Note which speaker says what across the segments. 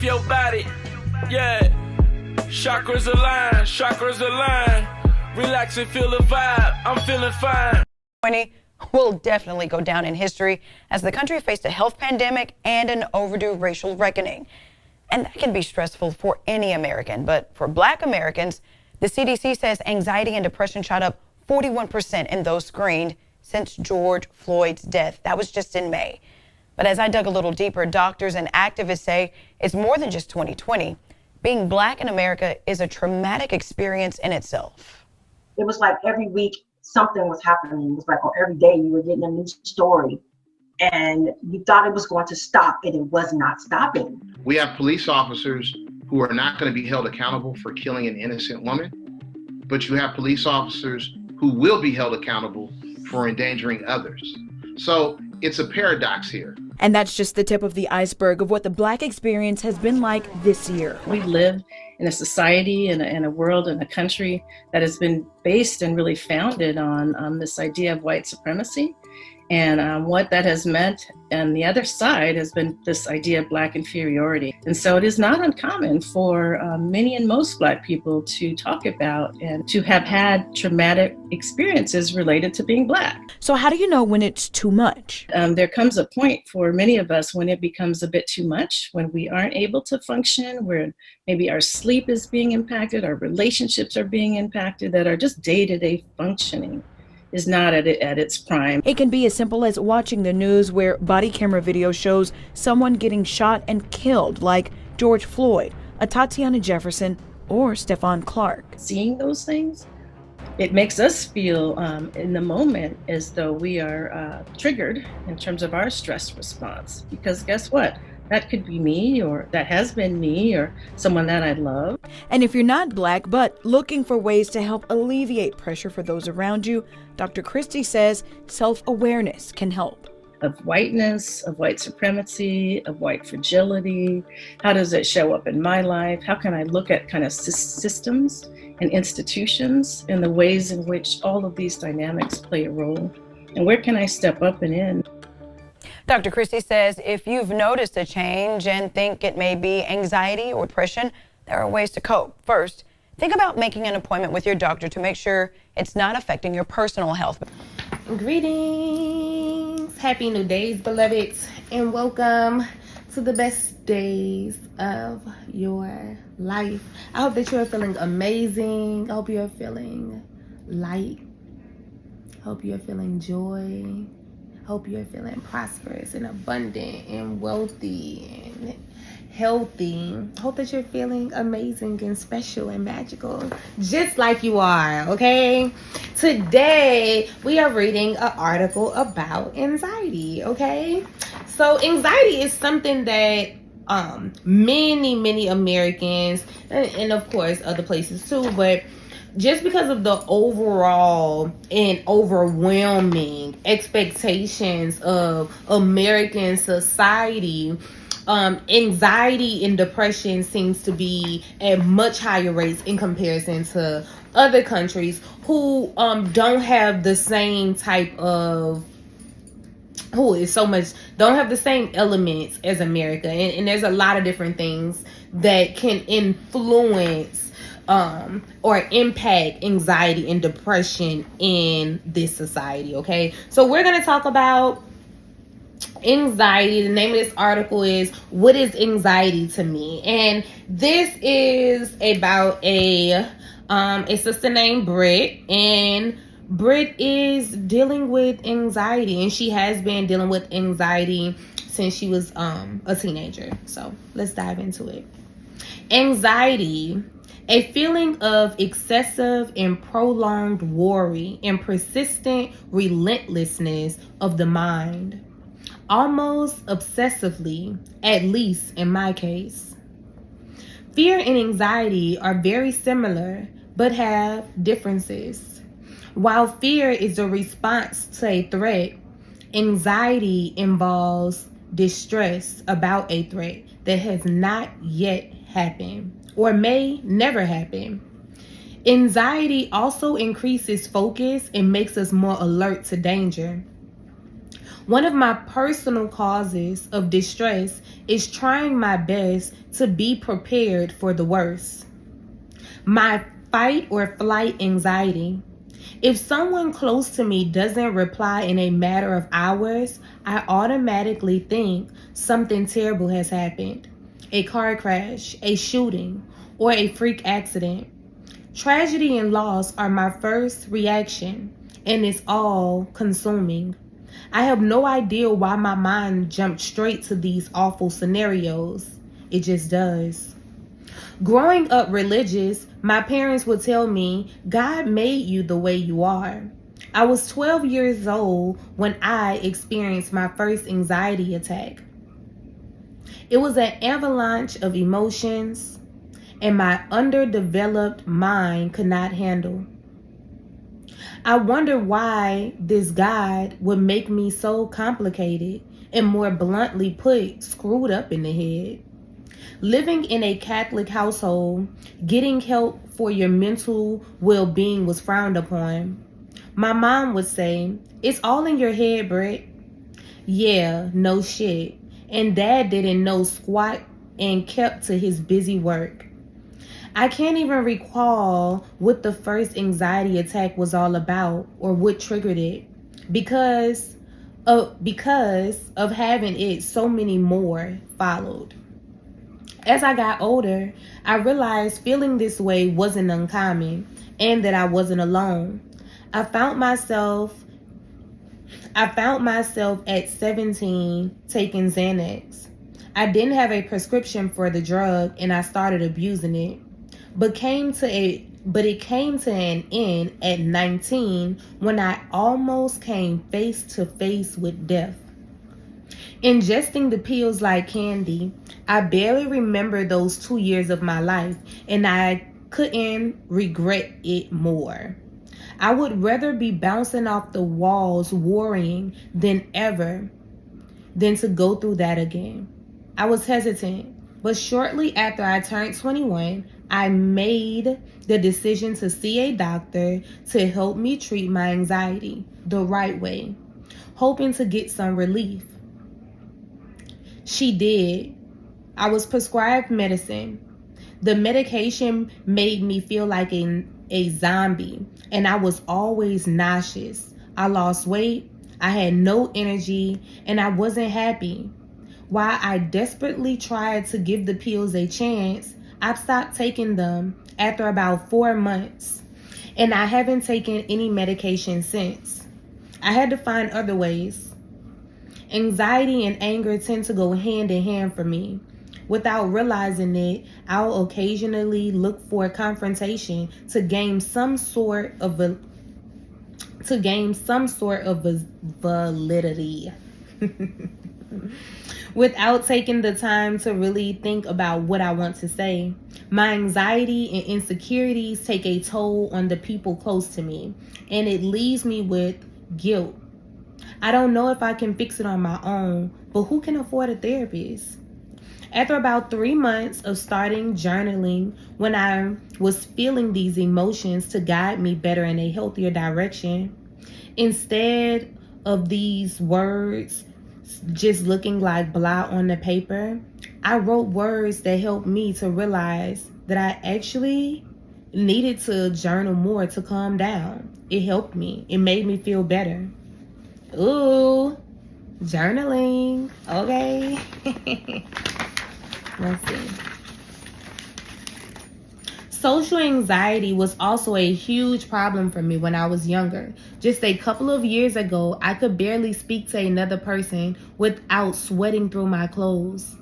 Speaker 1: Your body, yeah. Chakras align. Relax and feel the vibe. I'm feeling fine.
Speaker 2: 2020 will definitely go down in history as the country faced a health pandemic and an overdue racial reckoning. And that can be stressful for any American. But for Black Americans, the CDC says anxiety and depression shot up 41% in those screened since George Floyd's death. That was just in May. But as I dug a little deeper, doctors and activists say it's more than just 2020. Being Black in America is a traumatic experience in itself.
Speaker 3: It was like every week something was happening. It was like, or every day you were getting a new story. And you thought it was going to stop, and it was not stopping.
Speaker 4: We have police officers who are not going to be held accountable for killing an innocent woman, but you have police officers who will be held accountable for endangering others. So it's a paradox here.
Speaker 5: And that's just the tip of the iceberg of what the Black experience has been like this year.
Speaker 6: We live in a society and a world and a country that has been based and really founded on this idea of white supremacy. And what that has meant on the other side has been this idea of Black inferiority. And so it is not uncommon for many and most Black people to talk about and to have had traumatic experiences related to being Black.
Speaker 5: So how do you know when it's too much?
Speaker 6: There comes a point for many of us when it becomes a bit too much, when we aren't able to function, where maybe our sleep is being impacted, our relationships are being impacted, that are just day-to-day functioning is not at its prime.
Speaker 5: It can be as simple as watching the news where body camera video shows someone getting shot and killed, like George Floyd, a Tatiana Jefferson, or Stephon Clark.
Speaker 6: Seeing those things, it makes us feel in the moment as though we are triggered in terms of our stress response. Because guess what? That could be me, or that has been me, or someone that I love.
Speaker 5: And if you're not Black, but looking for ways to help alleviate pressure for those around you, Dr. Christie says self-awareness can help.
Speaker 6: Of whiteness, of white supremacy, of white fragility. How does it show up in my life? How can I look at kind of systems and institutions and the ways in which all of these dynamics play a role? And where can I step up and in?
Speaker 2: Dr. Christie says if you've noticed a change and think it may be anxiety or depression, there are ways to cope. First, think about making an appointment with your doctor to make sure it's not affecting your personal health.
Speaker 7: Greetings, happy new days, beloveds, and welcome to the best days of your life. I hope that you're feeling amazing. I hope you're feeling light. I hope you're feeling joy. Hope you're feeling prosperous and abundant and wealthy and healthy. Hope that you're feeling amazing and special and magical, just like you are, okay? Today, we are reading an article about anxiety, okay? So anxiety is something that many Americans, and of course other places too, but just because of the overall and overwhelming expectations of American society, anxiety and depression seems to be at much higher rates in comparison to other countries who don't have the same type of don't have the same elements as America. And there's a lot of different things that can influence or impact anxiety and depression in this society, okay? So we're going to talk about anxiety. The name of this article is What is Anxiety to Me? And this is about a sister named Britt, and Britt is dealing with anxiety, and she has been dealing with anxiety since she was a teenager. So let's dive into it. Anxiety, a feeling of excessive and prolonged worry and persistent relentlessness of the mind, almost obsessively, at least in my case. Fear and anxiety are very similar, but have differences. While fear is a response to a threat, anxiety involves distress about a threat that has not yet happened or may never happen. Anxiety also increases focus and makes us more alert to danger. One of my personal causes of distress is trying my best to be prepared for the worst. My fight or flight anxiety. If someone close to me doesn't reply in a matter of hours, I automatically think something terrible has happened. A car crash, a shooting, or a freak accident. Tragedy and loss are my first reaction, and it's all consuming. I have no idea why my mind jumped straight to these awful scenarios. It just does. Growing up religious, my parents would tell me, God made you the way you are. I was 12 years old when I experienced my first anxiety attack. It was an avalanche of emotions, and my underdeveloped mind could not handle. I wonder why this God would make me so complicated and, more bluntly put, screwed up in the head. Living in a Catholic household, getting help for your mental well-being was frowned upon. My mom would say, "It's all in your head, Brett." Yeah, no shit. And Dad didn't know squat and kept to his busy work. I can't even recall what the first anxiety attack was all about or what triggered it. Because of having it, so many more followed. As I got older, I realized feeling this way wasn't uncommon and that I wasn't alone. I found myself at 17 taking Xanax. I didn't have a prescription for the drug and I started abusing it. But it came to an end at 19 when I almost came face to face with death. Ingesting the pills like candy, I barely remember those 2 years of my life, and I couldn't regret it more. I would rather be bouncing off the walls worrying than to go through that again. I was hesitant, but shortly after I turned 21, I made the decision to see a doctor to help me treat my anxiety the right way, hoping to get some relief. She did. I was prescribed medicine. The medication made me feel like a zombie, and I was always nauseous. I lost weight, I had no energy, and I wasn't happy. While I desperately tried to give the pills a chance, I stopped taking them after about 4 months, and I haven't taken any medication since. I had to find other ways. Anxiety and anger tend to go hand in hand for me. Without realizing it, I'll occasionally look for a confrontation to gain some sort of validity. Without taking the time to really think about what I want to say. My anxiety and insecurities take a toll on the people close to me, and it leaves me with guilt. I don't know if I can fix it on my own, but who can afford a therapist? After about 3 months of starting journaling, when I was feeling these emotions to guide me better in a healthier direction, instead of these words just looking like blah on the paper, I wrote words that helped me to realize that I actually needed to journal more to calm down. It helped me. It made me feel better. Ooh, journaling. Okay. Let's see. Social anxiety was also a huge problem for me when I was younger. Just a couple of years ago, I could barely speak to another person without sweating through my clothes.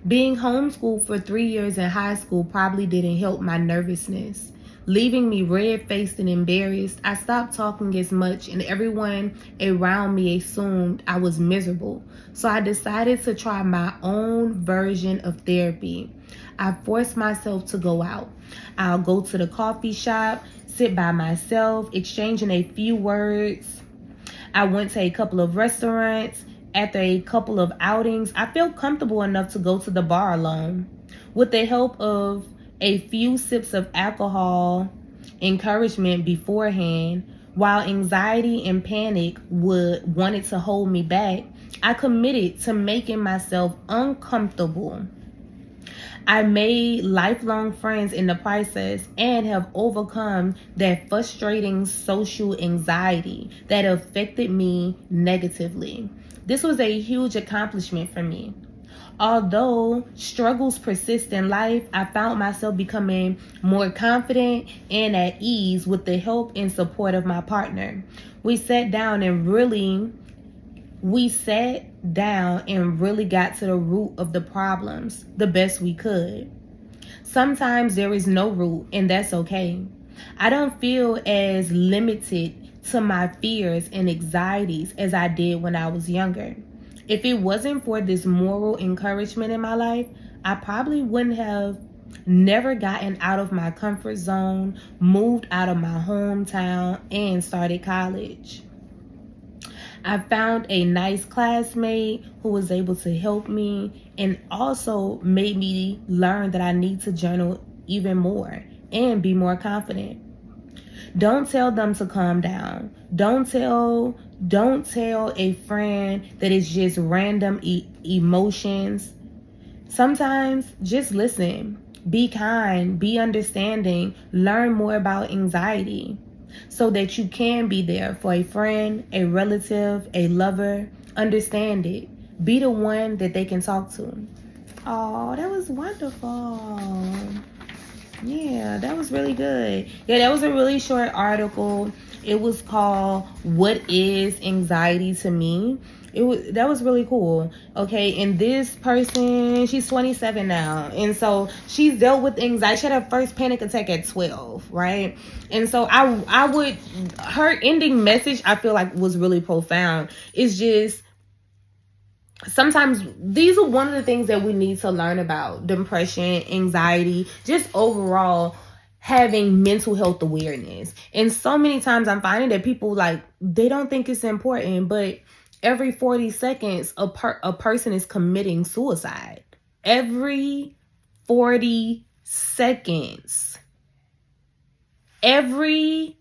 Speaker 7: Being homeschooled for 3 years in high school probably didn't help my nervousness. Leaving me red-faced and embarrassed, I stopped talking as much and everyone around me assumed I was miserable. So I decided to try my own version of therapy. I forced myself to go out. I'll go to the coffee shop, sit by myself, exchanging a few words. I went to a couple of restaurants. After a couple of outings, I felt comfortable enough to go to the bar alone. With the help of a few sips of alcohol encouragement beforehand, while anxiety and panic wanted to hold me back, I committed to making myself uncomfortable. I made lifelong friends in the process and have overcome that frustrating social anxiety that affected me negatively. This was a huge accomplishment for me. Although struggles persist in life, I found myself becoming more confident and at ease with the help and support of my partner. We sat down and really got to the root of the problems the best we could. Sometimes there is no root, and that's okay. I don't feel as limited to my fears and anxieties as I did when I was younger. If it wasn't for this moral encouragement in my life, I probably wouldn't have never gotten out of my comfort zone, moved out of my hometown, and started college. I found a nice classmate who was able to help me and also made me learn that I need to journal even more and be more confident. Don't tell them to calm down. Don't tell a friend that it's just random emotions. Sometimes just listen. Be kind, be understanding, learn more about anxiety so that you can be there for a friend, a relative, a lover. Understand it. Be the one that they can talk to. Oh, that was wonderful. Yeah, that was really good. Yeah, that was a really short article. It was called "What is Anxiety to Me?" That was really cool. Okay, and this person, she's 27 now, and so she's dealt with anxiety. She had her first panic attack at 12, right? And so her ending message, I feel like, was really profound. It's just, sometimes these are one of the things that we need to learn about: depression, anxiety, just overall having mental health awareness. And so many times I'm finding that people, like, they don't think it's important, but every 40 seconds a person is committing suicide. Every 40 seconds. Every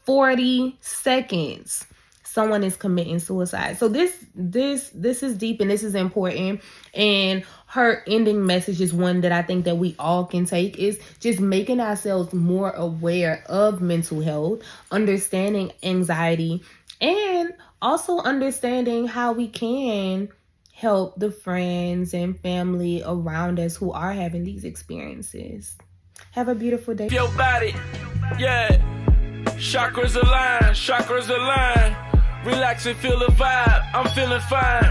Speaker 7: 40 seconds. Someone is committing suicide. So this is deep and this is important. And her ending message is one that I think that we all can take, is just making ourselves more aware of mental health, understanding anxiety, and also understanding how we can help the friends and family around us who are having these experiences. Have a beautiful day.
Speaker 1: Your body, yeah. Chakras align, chakras align. Relax and feel the vibe. I'm feeling fine.